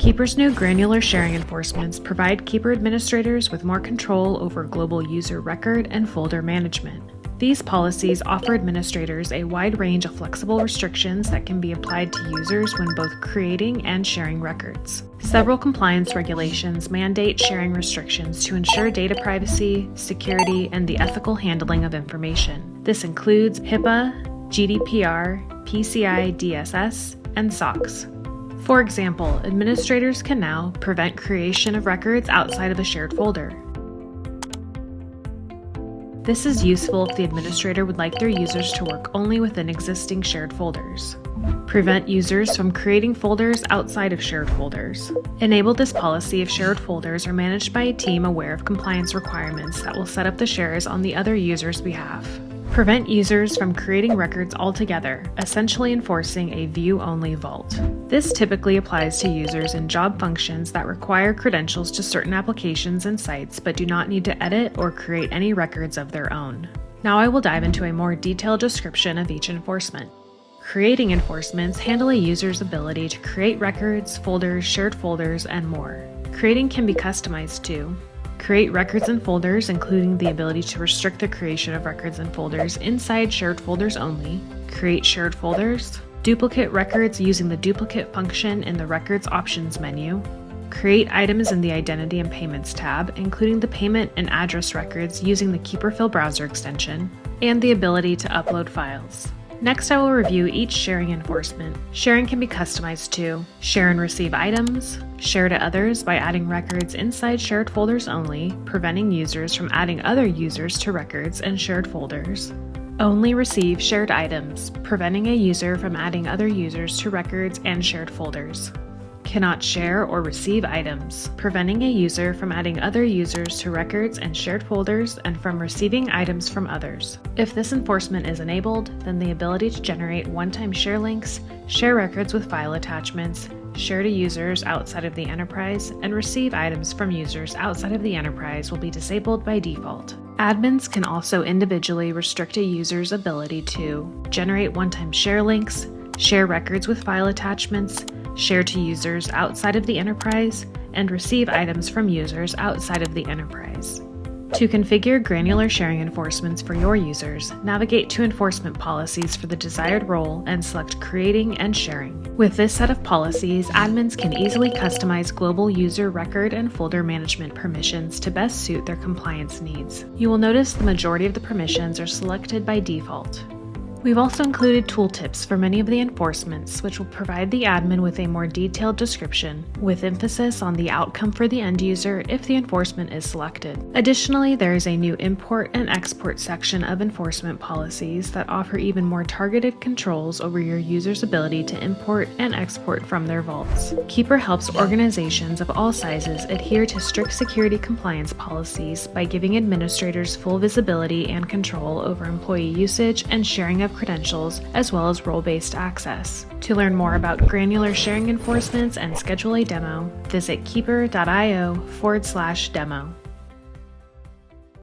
Keeper's new granular sharing enforcements provide Keeper administrators with more control over global user record and folder management. These policies offer administrators a wide range of flexible restrictions that can be applied to users when both creating and sharing records. Several compliance regulations mandate sharing restrictions to ensure data privacy, security, and the ethical handling of information. This includes HIPAA, GDPR, PCI DSS, and SOX. For example, administrators can now prevent creation of records outside of a shared folder. This is useful if the administrator would like their users to work only within existing shared folders. Prevent users from creating folders outside of shared folders. Enable this policy if shared folders are managed by a team aware of compliance requirements that will set up the shares on the other user's behalf. Prevent users from creating records altogether, essentially enforcing a view-only vault. This typically applies to users in job functions that require credentials to certain applications and sites but do not need to edit or create any records of their own. Now I will dive into a more detailed description of each enforcement. Creating enforcements handle a user's ability to create records, folders, shared folders, and more. Creating can be customized to create records and folders, including the ability to restrict the creation of records and folders inside shared folders only, create shared folders, duplicate records using the duplicate function in the Records Options menu, create items in the Identity and Payments tab, including the payment and address records using the KeeperFill browser extension, and the ability to upload files. Next, I will review each sharing enforcement. Sharing can be customized to share and receive items, share to others by adding records inside shared folders only, preventing users from adding other users to records and shared folders, only receive shared items, preventing a user from adding other users to records and shared folders, cannot share or receive items, preventing a user from adding other users to records and shared folders and from receiving items from others. If this enforcement is enabled, then the ability to generate one-time share links, share records with file attachments, share to users outside of the enterprise, and receive items from users outside of the enterprise will be disabled by default. Admins can also individually restrict a user's ability to generate one-time share links, share records with file attachments, share to users outside of the enterprise, and receive items from users outside of the enterprise. To configure granular sharing enforcements for your users, navigate to Enforcement Policies for the desired role and select Creating and Sharing. With this set of policies, admins can easily customize global user record and folder management permissions to best suit their compliance needs. You will notice the majority of the permissions are selected by default. We've also included tooltips for many of the enforcements, which will provide the admin with a more detailed description, with emphasis on the outcome for the end user if the enforcement is selected. Additionally, there is a new import and export section of enforcement policies that offer even more targeted controls over your user's ability to import and export from their vaults. Keeper helps organizations of all sizes adhere to strict security compliance policies by giving administrators full visibility and control over employee usage and sharing of credentials, as well as role-based access. To learn more about granular sharing enforcements and schedule a demo, visit keeper.io/demo.